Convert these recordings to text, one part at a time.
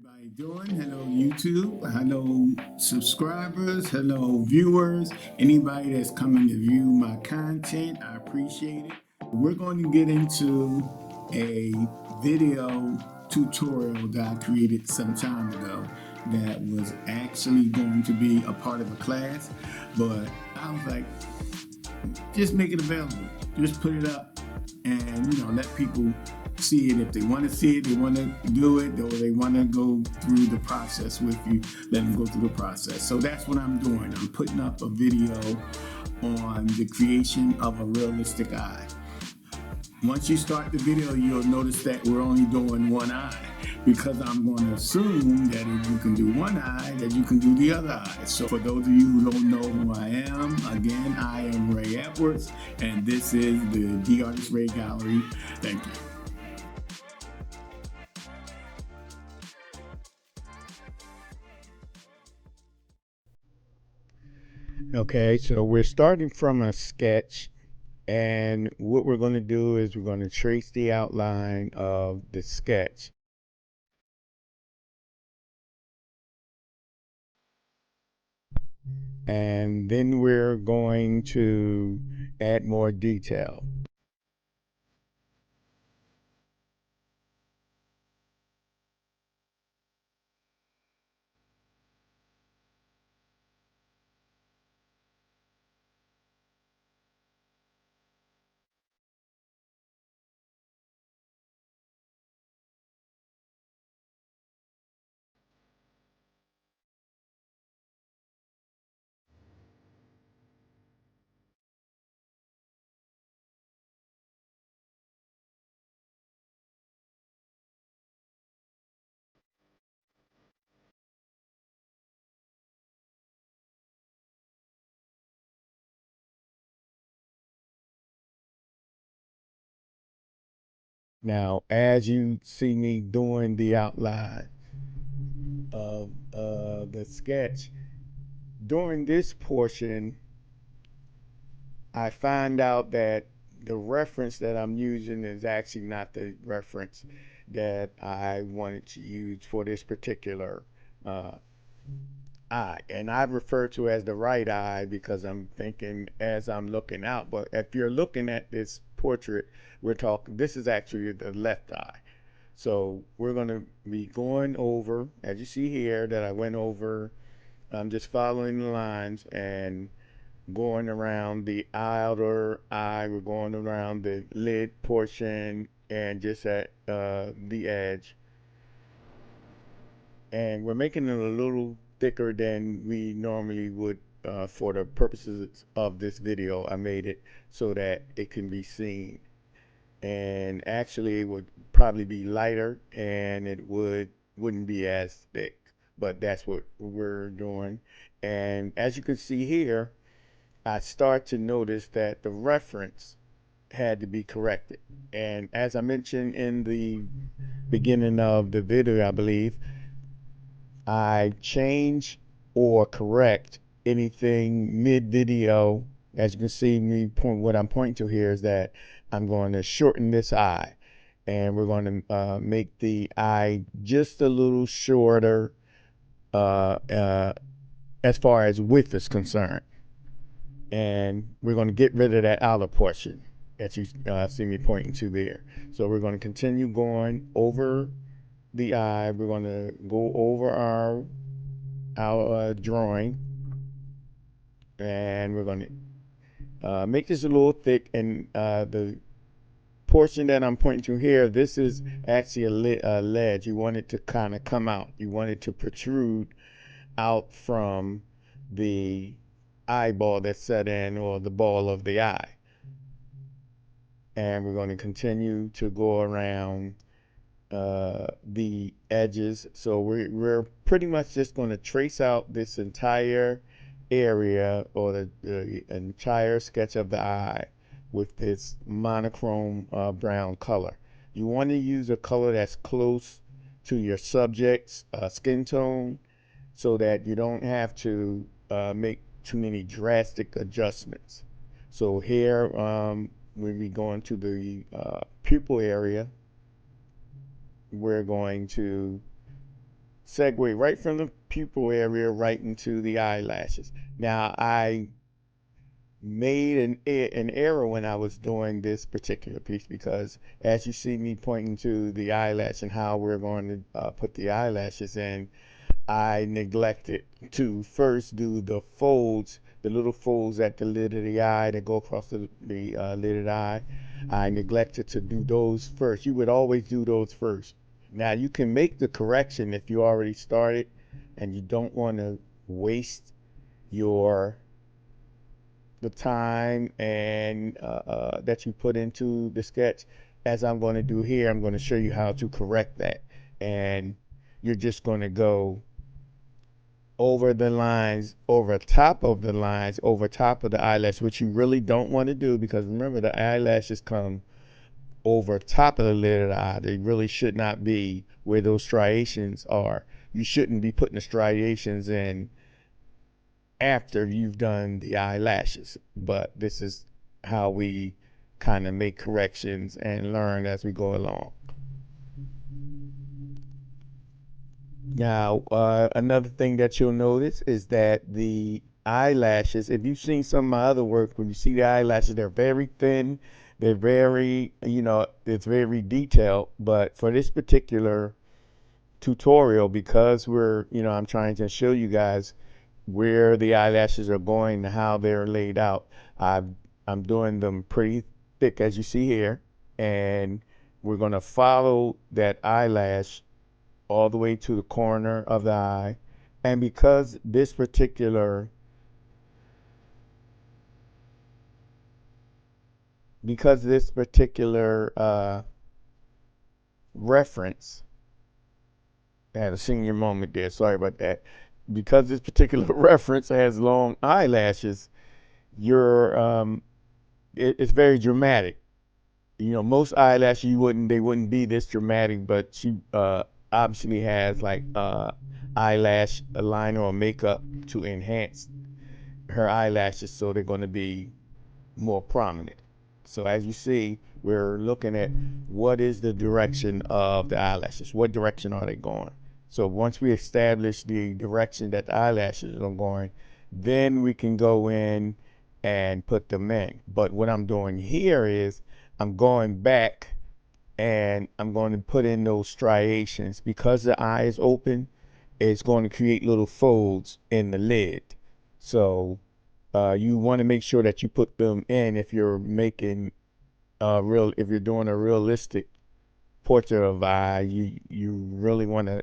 everybody doing? Hello, YouTube. Hello, subscribers. Hello, viewers. Anybody that's coming to view my content, I appreciate it. We're going to get into a video tutorial that I created some time ago that was actually going to be a part of a class, but I was like, just make it available. Just put it up and let people see it. If they want to see it, they want to do it, or they want to go through the process with you, let them go through the process. So that's what I'm doing. I'm putting up a video on the creation of a realistic eye. Once you start the video, you'll notice that we're only doing one eye, because I'm going to assume that if you can do one eye, that you can do the other eye. So for those of you who don't know who I am, again, I am Ray Edwards, and this is the The Artist Ray Gallery. Thank you. Okay, so we're starting from a sketch, and what we're going to do is we're going to trace the outline of the sketch. And then we're going to add more detail. Now, as you see me doing the outline of the sketch, during this portion, I find out that the reference that I'm using is actually not the reference that I wanted to use for this particular uh, eye. And I refer to as the right eye because I'm thinking as I'm looking out. But if you're looking at this portrait, we're talking, this is actually the left eye. So we're going to be going over, as you see here, that I went over. I'm just following the lines and going around the outer eye. We're going around the lid portion and just at the edge. And we're making it a little thicker than we normally would for the purposes of this video. I made it so that it can be seen. And actually it would probably be lighter and it wouldn't be as thick, but that's what we're doing. And as you can see here, I start to notice that the reference had to be corrected. And as I mentioned in the beginning of the video, I believe, I change or correct anything mid-video. As you can see, what I'm pointing to here is that I'm going to shorten this eye, and we're going to make the eye just a little shorter uh, uh, as far as width is concerned. And we're going to get rid of that outer portion that you see me pointing to there. So we're going to continue going over the eye. We're going to go over our drawing, and we're going to make this a little thick. And the portion that I'm pointing to here, this is actually a ledge. You want it to kind of come out. You want it to protrude out from the eyeball that's set in, or the ball of the eye. And we're going to continue to go around the edges. So we're pretty much just going to trace out this entire area, or the entire sketch of the eye, with this monochrome brown color. You want to use a color that's close to your subject's skin tone, so that you don't have to make too many drastic adjustments. So here, when we go into the pupil area, we're going to segue right from the pupil area right into the eyelashes. Now, I made an error when I was doing this particular piece because as you see me pointing to the eyelash and how we're going to put the eyelashes in, I neglected to first do the folds, the little folds at the lid of the eye that go across the lid of the eye. I neglected to do those first. You would always do those first. Now you can make the correction if you already started and you don't want to waste your the time and that you put into the sketch. As I'm going to do here, I'm going to show you how to correct that. And you're just going to go over the lines, over top of the lines, over top of the eyelash, which you really don't want to do because remember the eyelashes come over top of the lid of the eye. They really should not be where those striations are. You shouldn't be putting the striations in after you've done the eyelashes, but this is how we kind of make corrections and learn as we go along. Now, another thing that you'll notice is that the eyelashes, if you've seen some of my other work, when you see the eyelashes, they're very thin, they're very, it's very detailed, but for this particular tutorial, because I'm trying to show you guys where the eyelashes are going and how they're laid out, I'm doing them pretty thick as you see here, and we're going to follow that eyelash all the way to the corner of the eye. And because this particular reference, I had a senior moment there, sorry about that. Because this particular reference has long eyelashes, you're it's very dramatic. Most eyelashes they wouldn't be this dramatic, but she obviously has like eyelash liner or makeup to enhance her eyelashes, so they're going to be more prominent. So as you see, we're looking at what is the direction of the eyelashes. What direction are they going? So once we establish the direction that the eyelashes are going, then we can go in and put them in. But what I'm doing here is I'm going back and I'm going to put in those striations. Because the eye is open, it's going to create little folds in the lid. So you want to make sure that you put them in if you're making if you're doing a realistic portrait of eye. You really want to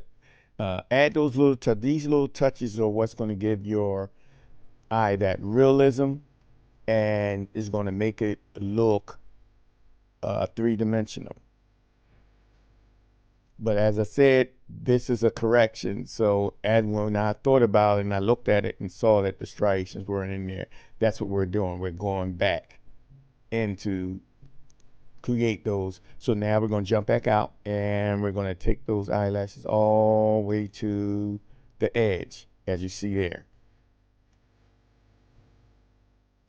add those these little touches are what's going to give your eye that realism and is going to make it look three-dimensional. But as I said, this is a correction. So when I thought about it and I looked at it and saw that the striations weren't in there, that's what we're doing. We're going back in to create those. So now we're going to jump back out and we're going to take those eyelashes all the way to the edge, as you see there.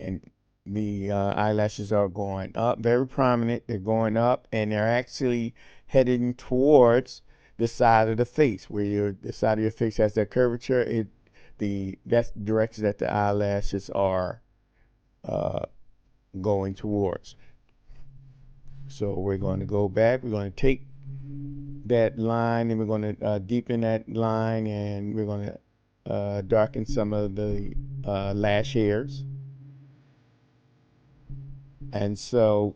And the eyelashes are going up, very prominent. They're going up and they're actually heading towards the side of the face, where the side of your face has that curvature. That's the direction that the eyelashes are going towards. So we're going to go back. We're going to take that line and we're going to deepen that line, and we're going to darken some of the lash hairs. And so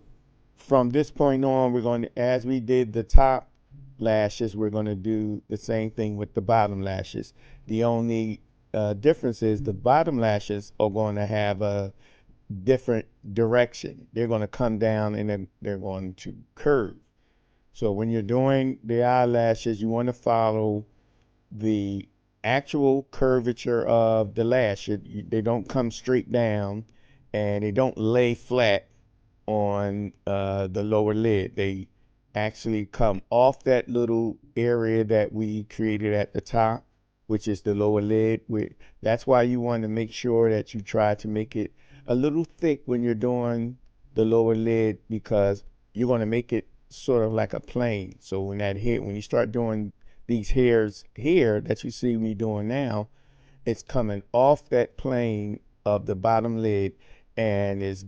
from this point on, we're going to, as we did the top lashes, we're going to do the same thing with the bottom lashes. The only difference is the bottom lashes are going to have a different direction. They're going to come down and then they're going to curve. So when you're doing the eyelashes, you want to follow the actual curvature of the lash. They don't come straight down and they don't lay flat on the lower lid. They actually come off that little area that we created at the top, which is the lower lid. That's why you want to make sure that you try to make it a little thick when you're doing the lower lid, because you're going to make it sort of like a plane. So when you start doing these hairs here that you see me doing now, it's coming off that plane of the bottom lid and is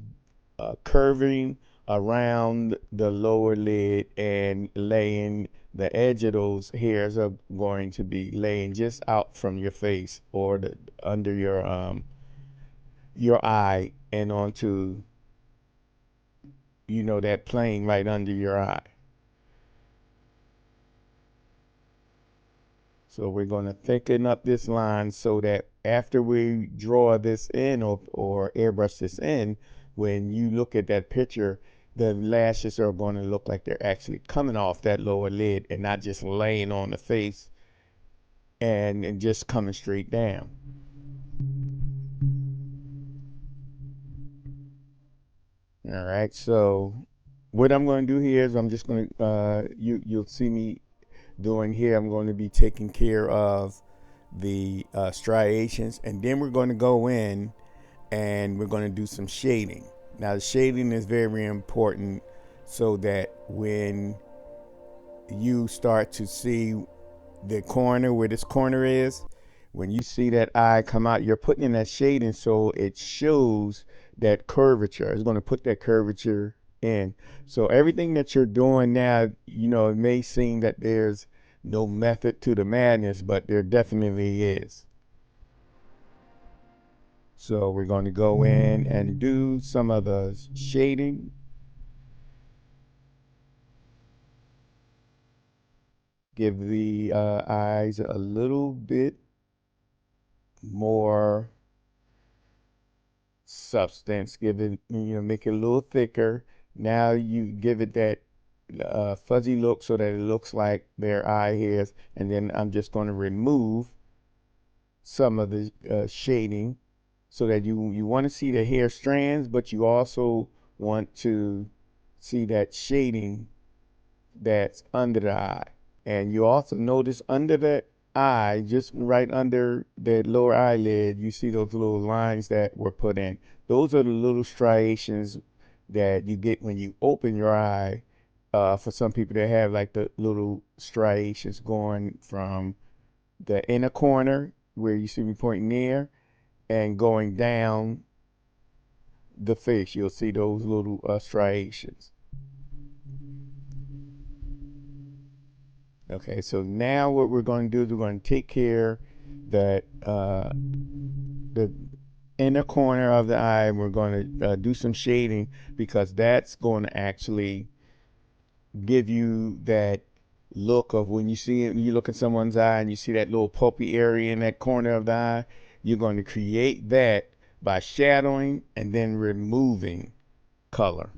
curving around the lower lid and laying the edge of those hairs are going to be laying just out from your face or under your eye and onto that plane right under your eye. So we're going to thicken up this line so that after we draw this in or airbrush this in, when you look at that picture, the lashes are going to look like they're actually coming off that lower lid and not just laying on the face and just coming straight down. All right, so what I'm going to do here is I'm just going to, you'll see me doing here, I'm going to be taking care of the striations, and then we're going to go in and we're going to do some shading. Now the shading is very important so that when you start to see the corner where this corner is, when you see that eye come out, you're putting in that shading so it shows that curvature. It's going to put that curvature in. So everything that you're doing now, it may seem that there's no method to the madness, but there definitely is. So we're going to go in and do some of the shading. Give the eyes a little bit more substance. Give it, make it a little thicker. Now you give it that fuzzy look so that it looks like their eye hairs. And then I'm just going to remove some of the shading so that you want to see the hair strands, but you also want to see that shading that's under the eye. And you also notice under the eye, just right under the lower eyelid, you see those little lines that were put in. Those are the little striations that you get when you open your eye. For some people, they have like the little striations going from the inner corner where you see me pointing there and going down the face. You'll see those little striations. Okay, so now what we're going to do is we're going to take care that the inner corner of the eye, and we're going to do some shading because that's going to actually give you that look of when you see it, you look at someone's eye and you see that little pulpy area in that corner of the eye, you're going to create that by shadowing and then removing color.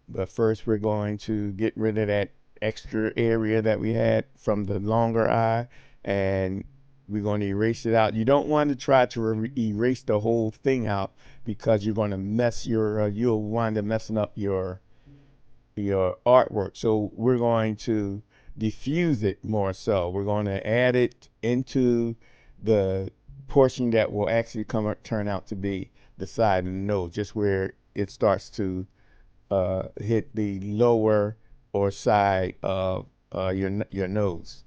But first we're going to get rid of that extra area that we had from the longer eye, and we're going to erase it out. You don't want to try to erase the whole thing out because you're going to mess you'll wind up messing up your artwork. So we're going to diffuse it more so. We're going to add it into the portion that will actually turn out to be the side of the nose, just where it starts to hit the lower or side of your nose.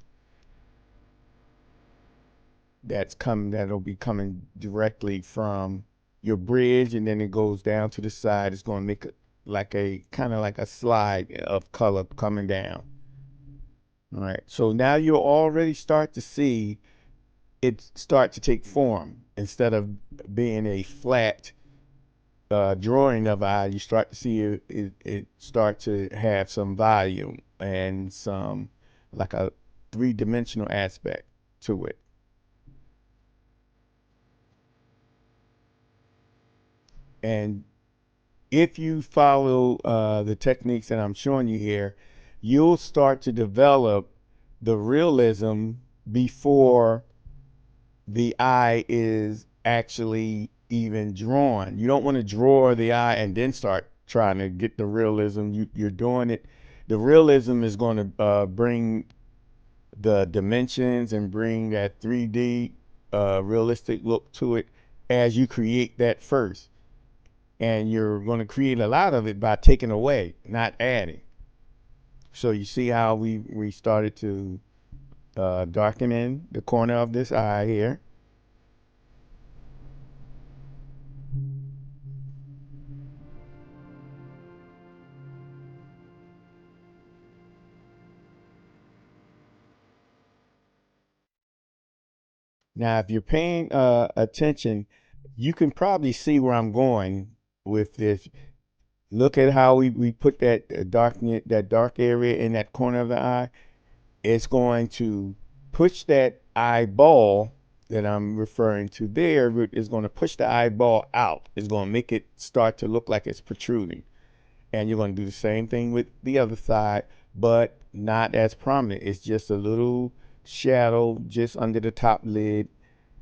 That'll be coming directly from your bridge, and then it goes down to the side. It's going to make it like a kind of like a slide of color coming down. All right, so now you'll already start to see it start to take form. Instead of being a flat drawing of eye, you start to see it start to have some volume and some like a three-dimensional aspect to it. And if you follow the techniques that I'm showing you here, you'll start to develop the realism before the eye is actually even drawn. You don't want to draw the eye and then start trying to get the realism. You're doing it. The realism is going to bring the dimensions and bring that 3D realistic look to it as you create that first. And you're going to create a lot of it by taking away, not adding. So you see how we started to darken in the corner of this eye here. Now, if you're paying attention, you can probably see where I'm going with this. Look at how we put that dark area in that corner of the eye. It's going to push that eyeball that I'm referring to there. It's going to push the eyeball out. It's going to make it start to look like it's protruding. And you're going to do the same thing with the other side, but not as prominent. It's just a little shadow just under the top lid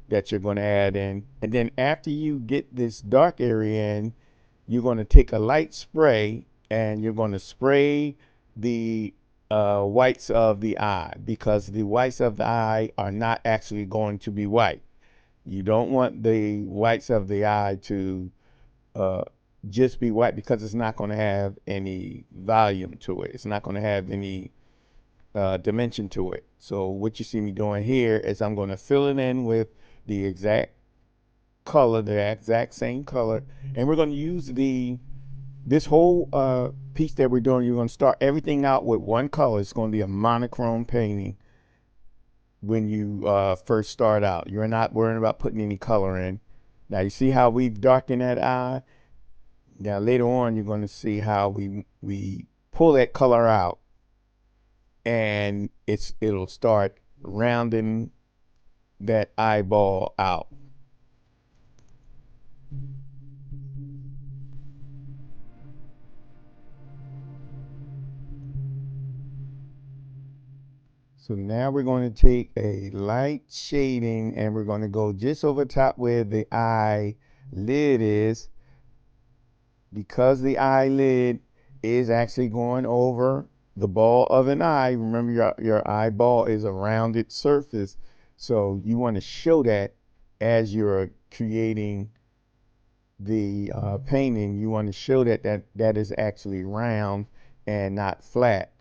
that you're going to add in. And then after you get this dark area in, you're going to take a light spray and you're going to spray the whites of the eye, because the whites of the eye are not actually going to be white. You don't want the whites of the eye to uh, just be white, because it's not going to have any volume to it. It's not going to have any dimension to it. So what you see me doing here is I'm going to fill it in with the exact color, the exact same color, and we're going to use this whole piece that we're doing. You're going to start everything out with one color. It's going to be a monochrome painting when you first start out. You're not worrying about putting any color in. Now you see how we've darkened that eye. Now later on, you're going to see how we pull that color out, and it'll start rounding that eyeball out. So now we're going to take a light shading and we're going to go just over top where the eye lid is, because the eyelid is actually going over the ball of an eye. Remember, your eyeball is a rounded surface. So you want to show that as you're creating the painting. You want to show that is actually round and not flat.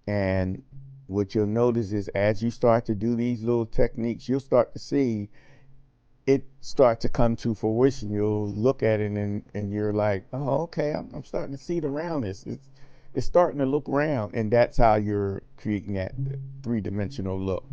And what you'll notice is as you start to do these little techniques, you'll start to see it start to come to fruition. You'll look at it and you're like, oh, okay, I'm starting to see the roundness. It's starting to look round. And that's how you're creating that three-dimensional look.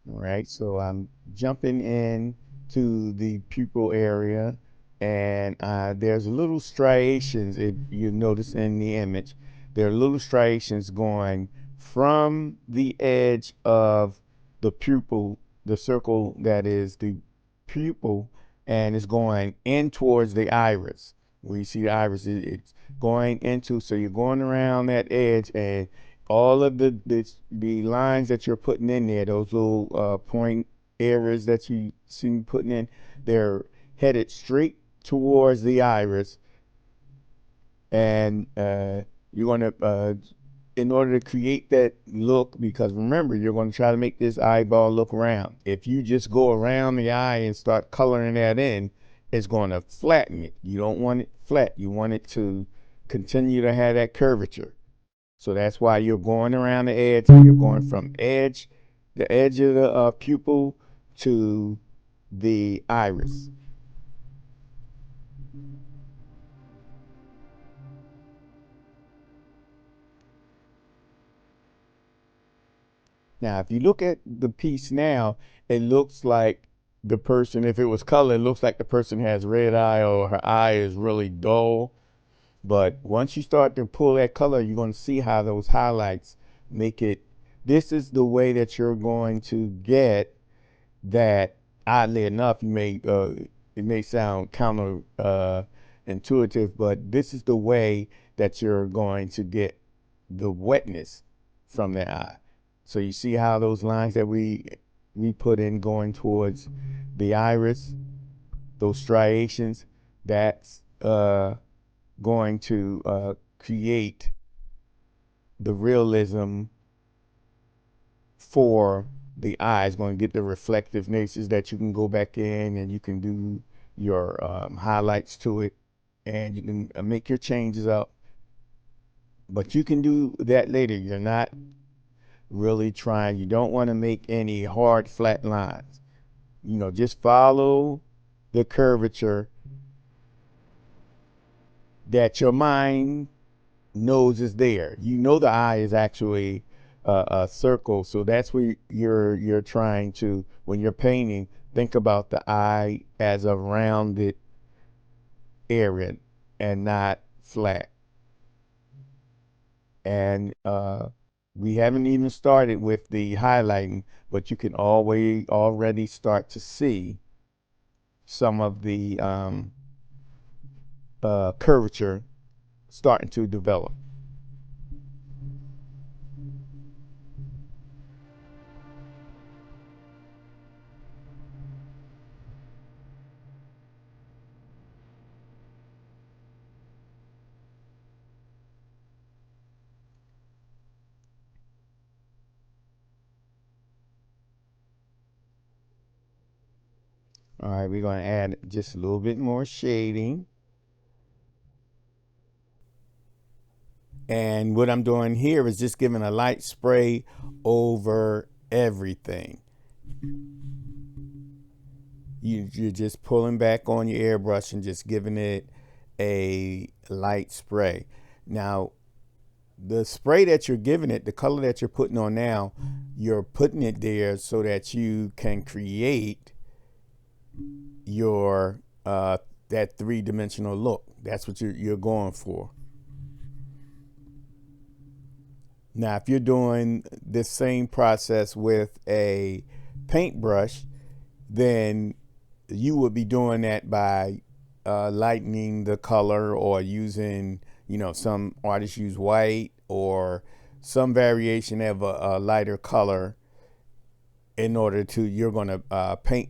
All right, so I'm jumping in to the pupil area, and there's little striations, if you notice in the image. There are little striations going from the edge of the pupil, the circle that is the pupil, and it's going in towards the iris. Where you see the iris, it's going into, so you're going around that edge, and all of the lines that you're putting in there, those little point areas that you see me putting in, they're headed straight towards the iris. And you're going to, in order to create that look, because remember, you're going to try to make this eyeball look round. If you just go around the eye and start coloring that in, it's going to flatten it. You don't want it flat. You want it to continue to have that curvature. So that's why you're going around the edge. You're going from the edge of the pupil to the iris. Now, if you look at the piece now, it looks like the person, if it was color, it looks like the person has red eye or her eye is really dull. But once you start to pull that color, you're going to see how those highlights make it. This is the way that you're going to get that. Oddly enough, it may sound counter intuitive, but this is the way that you're going to get the wetness from the eye. So you see how those lines that we put in going towards the iris, those striations, that's going to create the realism for the eye. It's going to get the reflective natures that you can go back in and you can do your highlights to it, and you can make your changes up. But you can do that later. You're not really trying. You don't want to make any hard flat lines. Just follow the curvature that your mind knows is there. The eye is actually a circle, so that's where you're trying to, when you're painting, think about the eye as a rounded area and not flat. And we haven't even started with the highlighting, but you can already start to see some of the curvature starting to develop. All right, we're going to add just a little bit more shading. And what I'm doing here is just giving a light spray over everything. You're just pulling back on your airbrush and just giving it a light spray. Now, the spray that you're giving it, the color that you're putting on now, you're putting it there so that you can create your that three-dimensional look. That's what you're going for. Now, if you're doing this same process with a paintbrush, then you would be doing that by lightening the color, or using, some artists use white or some variation of a lighter color in order to, you're going to paint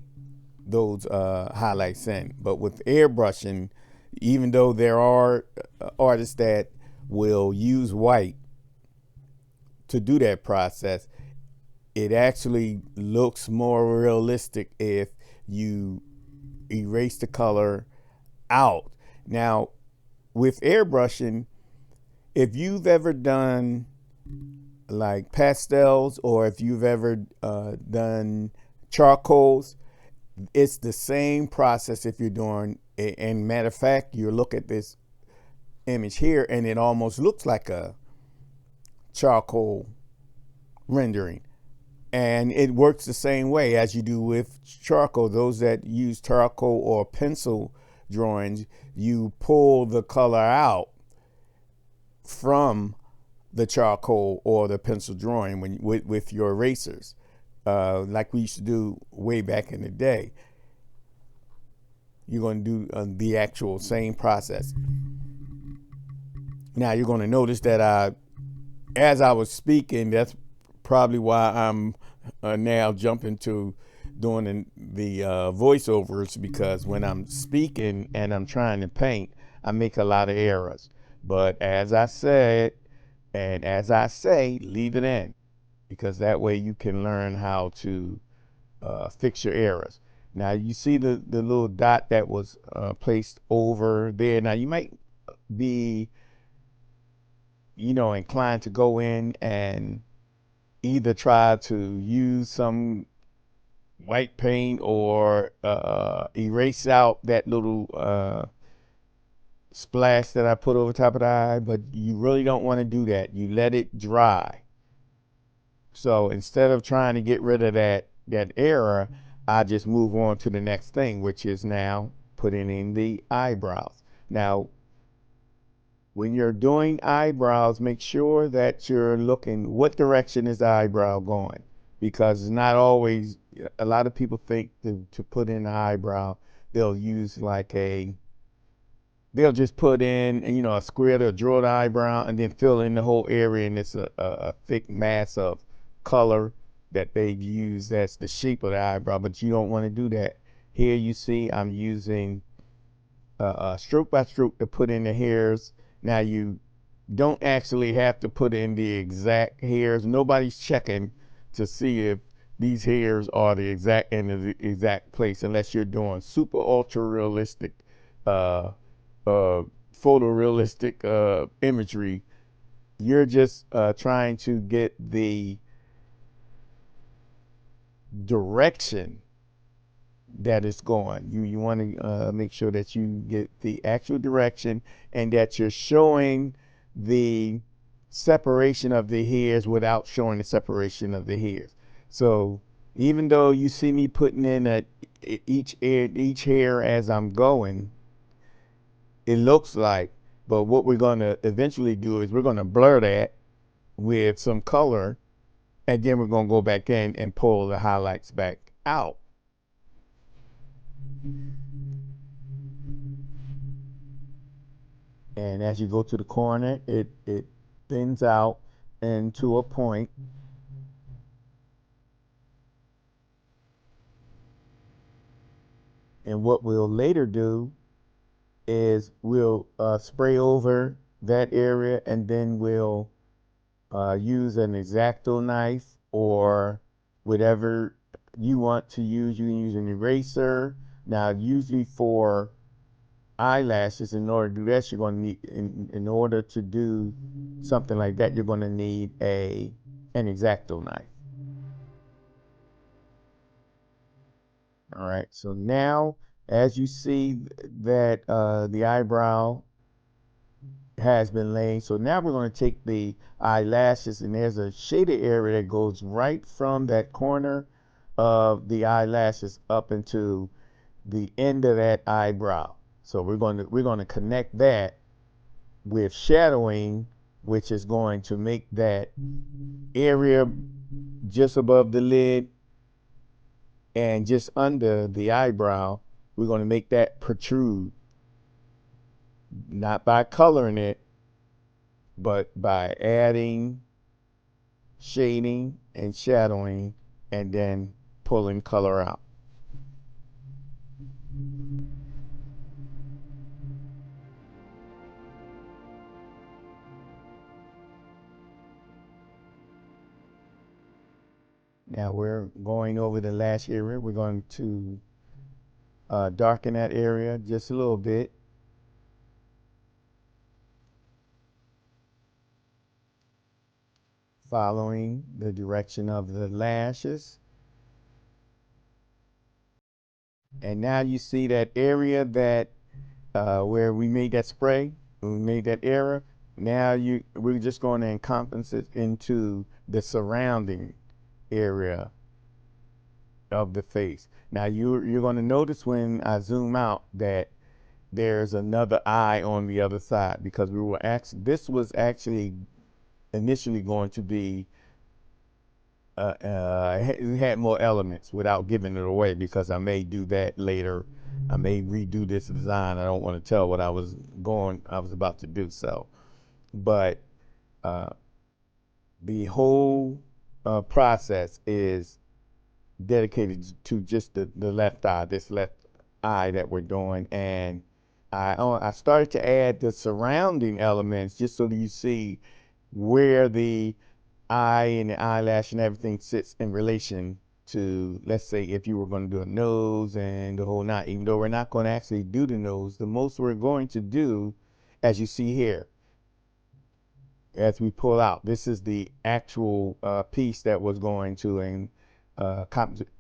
those highlights in. But with airbrushing, even though there are artists that will use white to do that process, it actually looks more realistic if you erase the color out. Now, with airbrushing, if you've ever done like pastels, or if you've ever done charcoals, it's the same process. If you're doing, and matter of fact, you look at this image here and it almost looks like a charcoal rendering, and it works the same way as you do with charcoal. Those that use charcoal or pencil drawings, you pull the color out from the charcoal or the pencil drawing with your erasers, like we used to do way back in the day. You're going to do the actual same process. Now, you're going to notice that as I was speaking, that's probably why I'm now jumping to doing the voiceovers, because when I'm speaking and I'm trying to paint, I make a lot of errors. But as I said, and as I say, leave it in, because that way you can learn how to fix your errors. Now, you see the little dot that was placed over there. Now, you might be, inclined to go in and either try to use some white paint or erase out that little splash that I put over top of the eye, but you really don't want to do that. You let it dry. So instead of trying to get rid of that error, I just move on to the next thing, which is now putting in the eyebrows. Now, when you're doing eyebrows, make sure that you're looking, what direction is the eyebrow going? Because it's not always, a lot of people think to put in the eyebrow, they'll use they'll just put in, a square, they'll draw the eyebrow and then fill in the whole area, and it's a thick mass of color that they've used as the shape of the eyebrow. But you don't want to do that. Here you see I'm using stroke by stroke to put in the hairs. Now, you don't actually have to put in the exact hairs. Nobody's checking to see if these hairs are the exact in the exact place, unless you're doing super ultra realistic, uh, uh, photorealistic imagery. You're just trying to get the direction that it's going. You want to make sure that you get the actual direction and that you're showing the separation of the hairs without showing the separation of the hairs. So even though you see me putting in each hair as I'm going, it looks like, but what we're going to eventually do is we're going to blur that with some color, and then we're going to go back in and pull the highlights back out. And as you go to the corner, it thins out into a point. And what we'll later do is we'll spray over that area, and then we'll use an X-Acto knife or whatever you want to use. You can use an eraser. Now, usually for eyelashes, in order to do that, you're going to need, in order to do something like that, you're going to need an X-Acto knife. All right, so now as you see that the eyebrow has been laid, so now we're going to take the eyelashes, and there's a shaded area that goes right from that corner of the eyelashes up into the end of that eyebrow. So we're going to connect that with shadowing, which is going to make that area just above the lid and just under the eyebrow. We're going to make that protrude, not by coloring it, but by adding shading and shadowing and then pulling color out. Now we're going over the lash area. We're going to darken that area just a little bit. Following the direction of the lashes. And now you see that area that where we made that spray, when we made that error. Now we're just going to encompass it into the surrounding area of the face. Now you're going to notice when I zoom out that there's another eye on the other side, because this was actually initially going to be it had more elements without giving it away, because I may do that later. I may redo this design. I don't want to tell what I was about to do. So, but uh, the whole process is dedicated to just the left eye, this left eye that we're doing. And I started to add the surrounding elements just so that you see where the eye and the eyelash and everything sits in relation to, let's say, if you were going to do a nose and the whole nine. Even though we're not going to actually do the nose, the most we're going to do, as you see here, as we pull out, this is the actual piece that was going to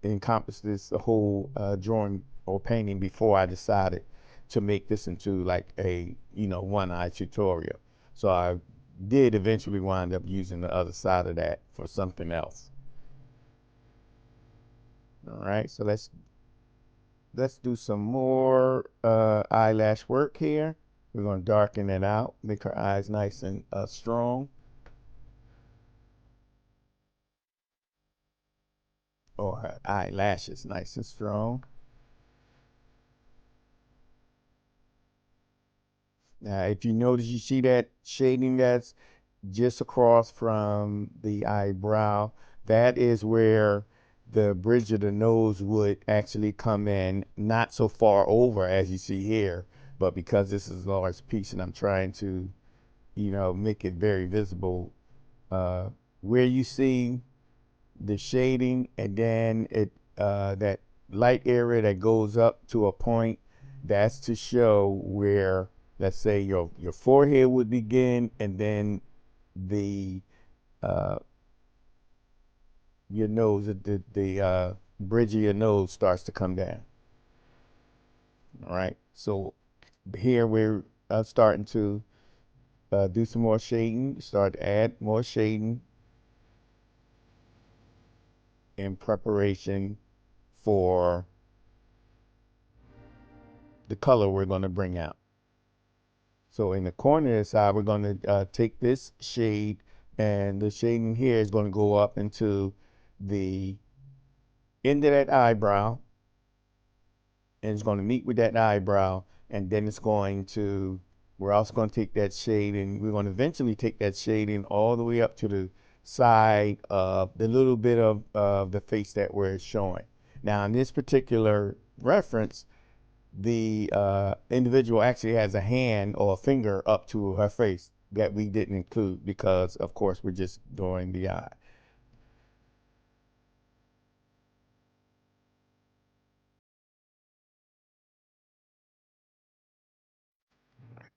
encompass this whole drawing or painting before I decided to make this into like a one eye tutorial. So I did eventually wind up using the other side of that for something else. All right, so let's do some more eyelash work here. We're going to darken it out, make her eyes nice and strong. Or her eyelashes nice and strong. Now, if you notice, you see that shading that's just across from the eyebrow. That is where the bridge of the nose would actually come in, not so far over as you see here, but because this is a large piece and I'm trying to, make it very visible. Where you see the shading, and then that light area that goes up to a point, that's to show where, let's say, your forehead would begin, and then the uh, your nose, the bridge of your nose starts to come down. All right. So here we're starting to do some more shading. Start to add more shading in preparation for the color we're going to bring out. So in the corner side, we're going to take this shade, and the shading here is going to go up into the end of that eyebrow, and it's going to meet with that eyebrow, and then it's going to, we're also going to take that shade, and we're going to eventually take that shading all the way up to the side of the little bit of the face that we're showing. Now in this particular reference, the individual actually has a hand or a finger up to her face that we didn't include because, of course, we're just doing the eye.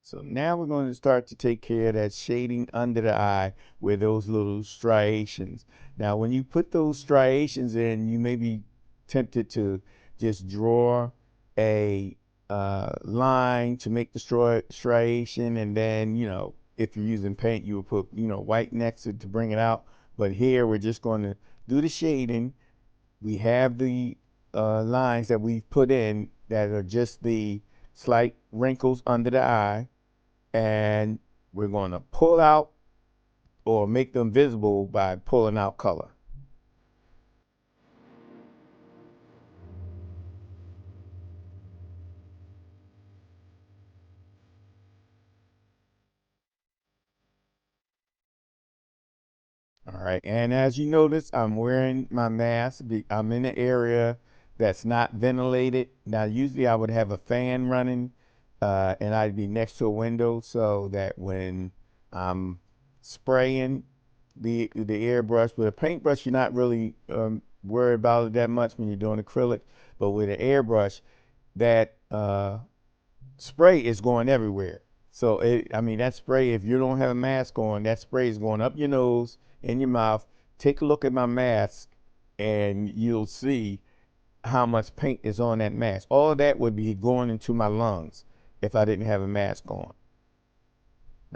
So now we're going to start to take care of that shading under the eye with those little striations. Now, when you put those striations in, you may be tempted to just draw a line to make the striation, and then, if you're using paint, you would put, white next to bring it out. But here, we're just going to do the shading. We have the lines that we've put in that are just the slight wrinkles under the eye, and we're going to pull out or make them visible by pulling out color. All right, and as you notice, I'm wearing my mask. I'm in an area that's not ventilated. Now, usually I would have a fan running, and I'd be next to a window so that when I'm spraying the airbrush, with a paintbrush, you're not really worried about it that much when you're doing acrylic, but with an airbrush, that spray is going everywhere. So I mean, that spray, if you don't have a mask on, that spray is going up your nose, in your mouth. Take a look at my mask, and you'll see how much paint is on that mask. All of that would be going into my lungs if I didn't have a mask on.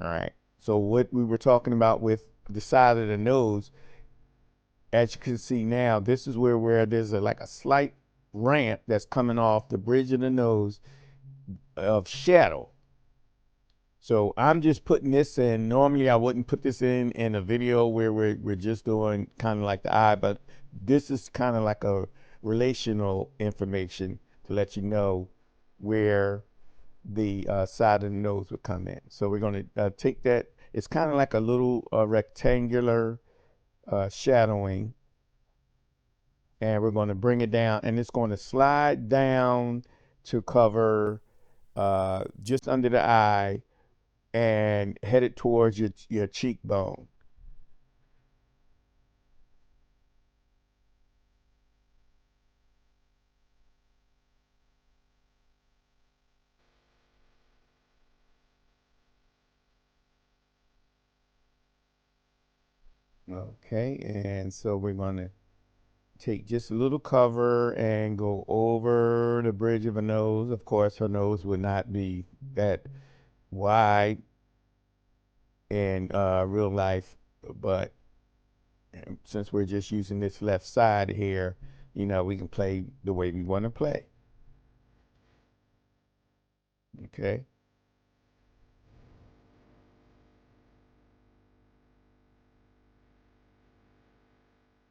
All right. So what we were talking about with the side of the nose, as you can see now, this is where there's like a slight ramp that's coming off the bridge of the nose of shadow. So I'm just putting this in. Normally I wouldn't put this in a video where we're just doing kind of like the eye, but this is kind of like a relational information to let you know where the side of the nose would come in. So we're going to take that. It's kind of like a little rectangular shadowing, and we're going to bring it down, and it's going to slide down to cover just under the eye and headed towards your cheekbone. Okay, and so we're going to take just a little cover and go over the bridge of her nose. Of course, her nose would not be that wide in real life, but since we're just using this left side here, we can play the way we want to play. Okay.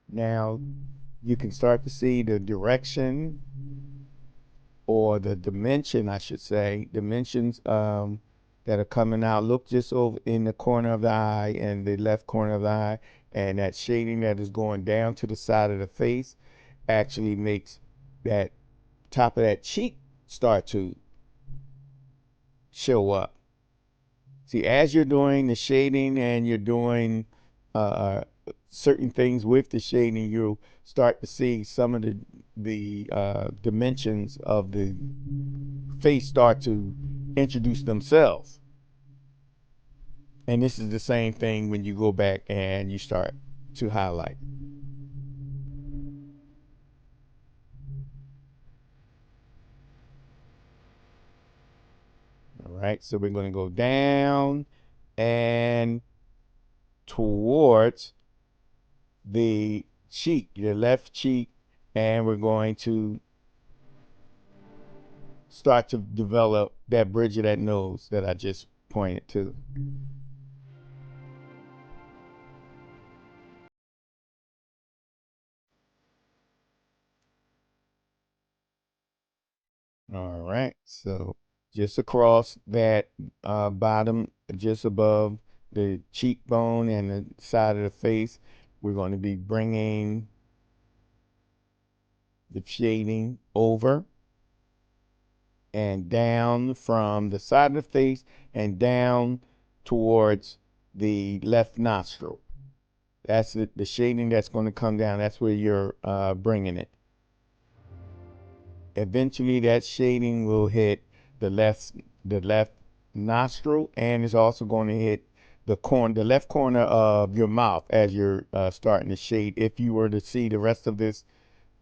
Now you can start to see the direction, or the dimension, I should say, dimensions that are coming out. Look just over in the corner of the eye and the left corner of the eye, and that shading that is going down to the side of the face actually makes that top of that cheek start to show up. See, as you're doing the shading and you're doing certain things with the shading, you'll start to see some of the dimensions of the face start to introduce themselves. And this is the same thing when you go back and you start to highlight. All right, so we're going to go down and towards the cheek, the left cheek, and we're going to start to develop that bridge of that nose that I just pointed to. All right, so just across that bottom, just above the cheekbone and the side of the face, we're going to be bringing the shading over and down from the side of the face and down towards the left nostril. That's the shading that's going to come down. That's where you're bringing it. Eventually, that shading will hit the left nostril, and it's also going to hit the left corner of your mouth as you're starting to shade. If you were to see the rest of this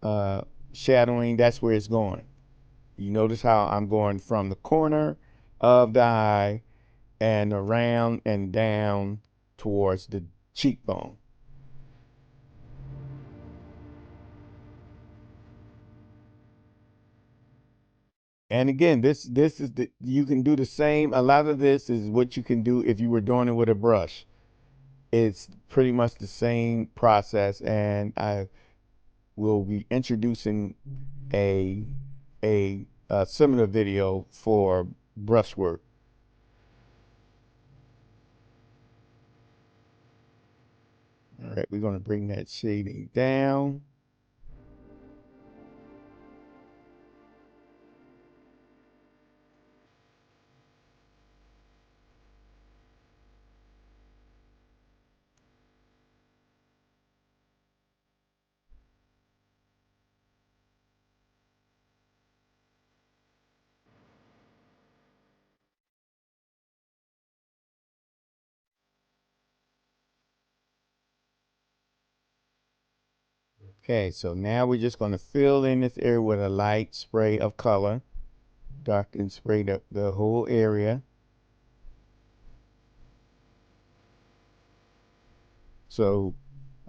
uh, shadowing, that's where it's going. You notice how I'm going from the corner of the eye and around and down towards the cheekbone. And again, this is you can do the same. A lot of this is what you can do if you were doing it with a brush. It's pretty much the same process, and I will be introducing a a similar video for brushwork. All right, we're going to bring that shading down. Okay, so now we're just going to fill in this area with a light spray of color. Darken spray the whole area. So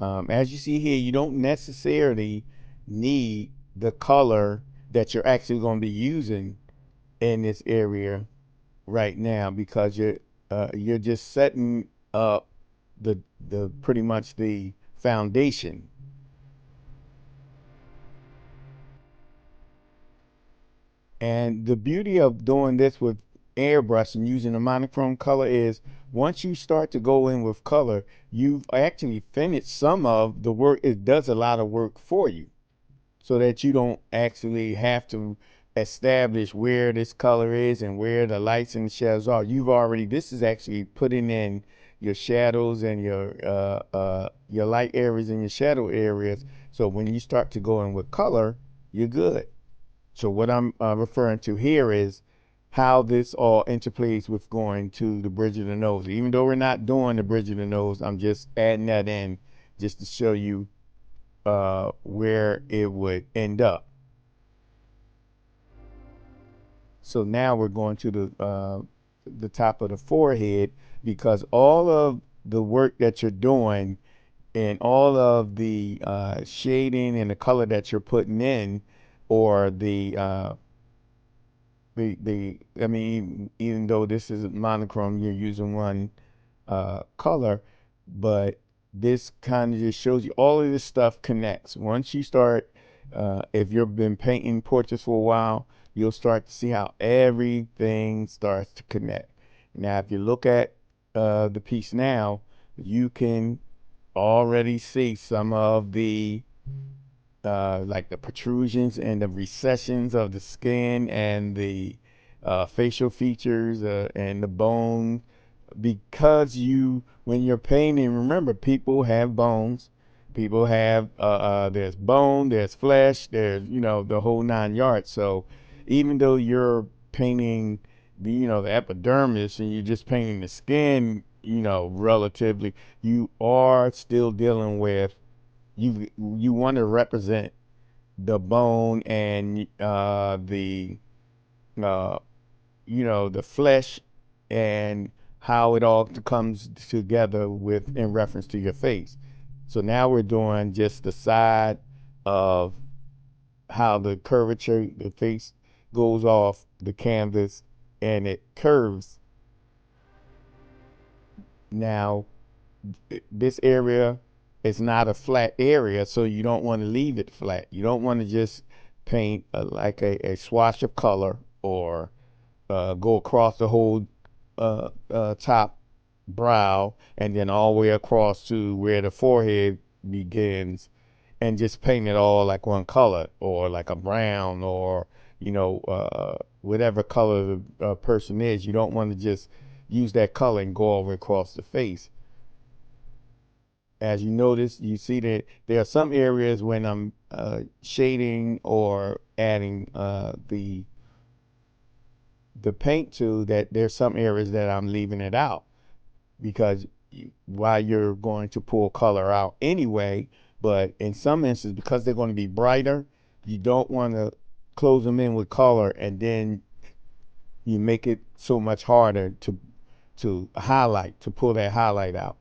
as you see here, you don't necessarily need the color that you're actually going to be using in this area right now, because you're just setting up the pretty much the foundation. And the beauty of doing this with airbrush and using a monochrome color is once you start to go in with color, you've actually finished some of the work. It does a lot of work for you so that you don't actually have to establish where this color is and where the lights and the shadows are. This is actually putting in your shadows and your light areas and your shadow areas. So when you start to go in with color, you're good. So what I'm referring to here is how this all interplays with going to the bridge of the nose. Even though we're not doing the bridge of the nose, I'm just adding that in just to show you where it would end up. So now we're going to the top of the forehead, because all of the work that you're doing and all of the shading and the color that you're putting in, or I mean, even though this is monochrome, you're using one color, but this kind of just shows you all of this stuff connects. Once you start, if you've been painting portraits for a while, you'll start to see how everything starts to connect. Now, if you look at the piece now, you can already see some of the like the protrusions and the recessions of the skin and the facial features and the bone because when you're painting, remember, people have bones, people have there's bone, there's flesh, there's, the whole 9 yards. So even though you're painting the epidermis, and you're just painting the skin, relatively, you are still dealing with, you want to represent the bone and uh, the flesh, and how it all comes together with in reference to your face. So now we're doing just the side of how the curvature, the face goes off the canvas and it curves. Now, this area is not a flat area, so you don't want to leave it flat. You don't want to just paint like a swatch of color, or go across the whole top brow, and then all the way across to where the forehead begins, and just paint it all like one color, or like a brown, or whatever color the person is. You don't want to just use that color and go over across the face. As you notice, you see that there are some areas when I'm shading or adding the paint to, that there's some areas that I'm leaving it out, because while you're going to pull color out anyway, but in some instances, because they're going to be brighter, you don't want to close them in with color, and then you make it so much harder to highlight, to pull that highlight out.